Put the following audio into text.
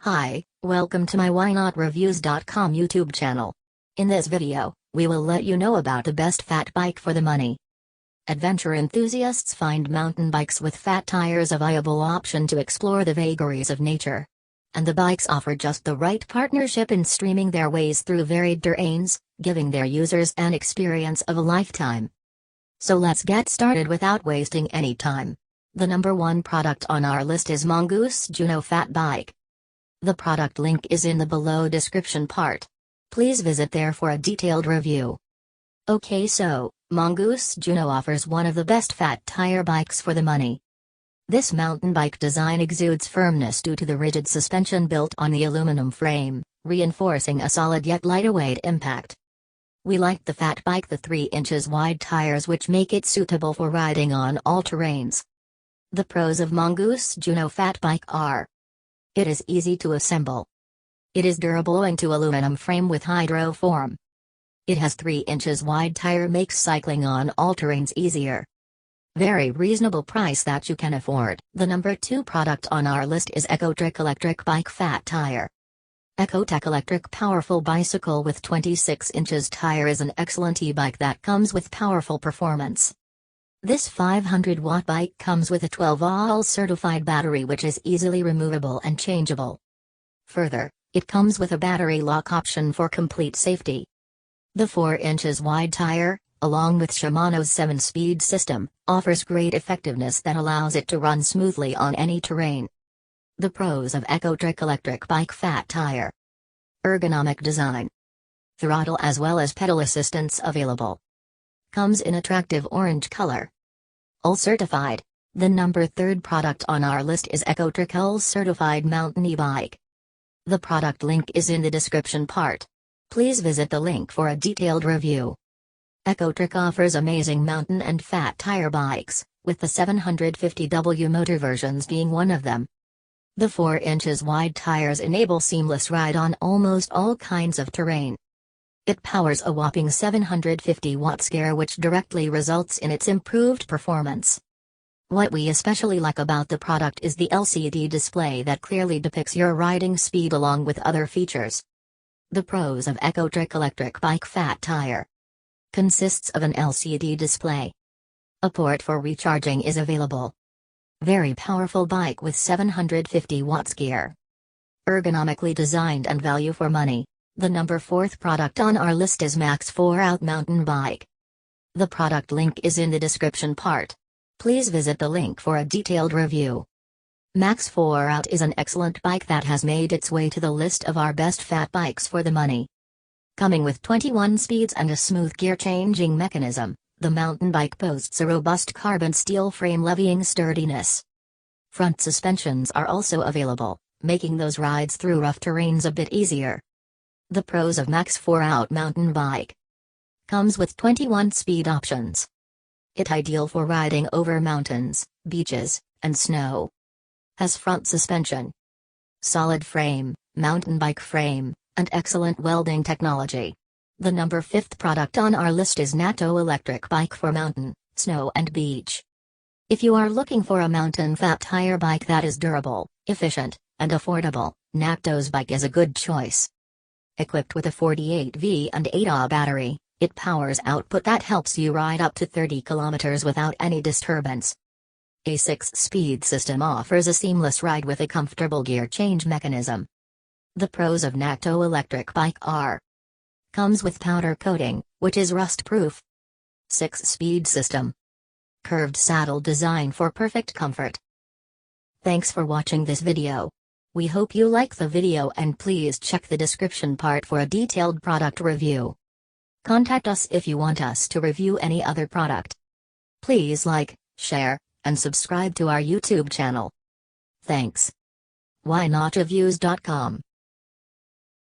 Hi, welcome to my WhyNotReviews.com YouTube channel. In this video, we will let you know about the best fat bike for the money. Adventure enthusiasts find mountain bikes with fat tires a viable option to explore the vagaries of nature. And the bikes offer just the right partnership in streaming their ways through varied terrains, giving their users an experience of a lifetime. So let's get started without wasting any time. The number one product on our list is Mongoose Juno Fat Bike. The product link is in the below description part. Please visit there for a detailed review. Okay, so Mongoose Juno offers one of the best fat tire bikes for the money. This mountain bike design exudes firmness due to the rigid suspension built on the aluminum frame, reinforcing a solid yet lightweight impact. We like the fat bike the 3 inches wide tires which make it suitable for riding on all terrains. The pros of Mongoose Juno Fat Bike are: it is easy to assemble. It is durable owing to aluminum frame with hydroform. It has 3 inches wide tire makes cycling on all terrains easier. Very reasonable price that you can afford. The number 2 product on our list is Ergonomic Electric Bike Fat Tire. Ergonomic Electric Powerful Bicycle with 26 inches tire is an excellent e-bike that comes with powerful performance. This 500-watt bike comes with a 12-volt certified battery which is easily removable and changeable. Further, it comes with a battery lock option for complete safety. The 4 inches wide tire, along with Shimano's 7-speed system, offers great effectiveness that allows it to run smoothly on any terrain. The pros of Ergonomic Electric Bike Fat Tire: ergonomic design, throttle as well as pedal assistance available. Comes in attractive orange color. UL certified. The number 3 product on our list is Ergonomic UL certified mountain e-bike. The product link is in the description part. Please visit the link for a detailed review. Ergonomic offers amazing mountain and fat tire bikes, with the 750W motor versions being one of them. The 4 inches wide tires enable seamless ride on almost all kinds of terrain. It powers a whopping 750 watts gear which directly results in its improved performance. What we especially like about the product is the LCD display that clearly depicts your riding speed along with other features. The pros of Ergonomic Electric Bike Fat Tire: consists of an LCD display. A port for recharging is available. Very powerful bike with 750 watts gear. Ergonomically designed and value for money. The number 4th product on our list is Max 4-Out Mountain Bike. The product link is in the description part. Please visit the link for a detailed review. Max 4-Out is an excellent bike that has made its way to the list of our best fat bikes for the money. Coming with 21 speeds and a smooth gear changing mechanism, the mountain bike boasts a robust carbon steel frame levying sturdiness. Front suspensions are also available, making those rides through rough terrains a bit easier. The pros of Max 4-Out mountain bike: comes with 21 speed options. It ideal for riding over mountains, beaches, and snow. Has front suspension, solid frame, mountain bike frame, and excellent welding technology. The number 5th product on our list is Natto Electric Bike for mountain, snow and beach. If you are looking for a mountain fat tire bike that is durable, efficient, and affordable, Natto's bike is a good choice. Equipped with a 48V and 8Ah battery, it powers output that helps you ride up to 30 kilometers without any disturbance. A 6-speed system offers a seamless ride with a comfortable gear change mechanism. The pros of Natto Electric Bike are: comes with powder coating, which is rust-proof. 6-speed system. Curved saddle design for perfect comfort. Thanks for watching this video. We hope you like the video and please check the description part for a detailed product review. Contact us if you want us to review any other product. Please like, share, and subscribe to our YouTube channel. Thanks. WhyNotReviews.com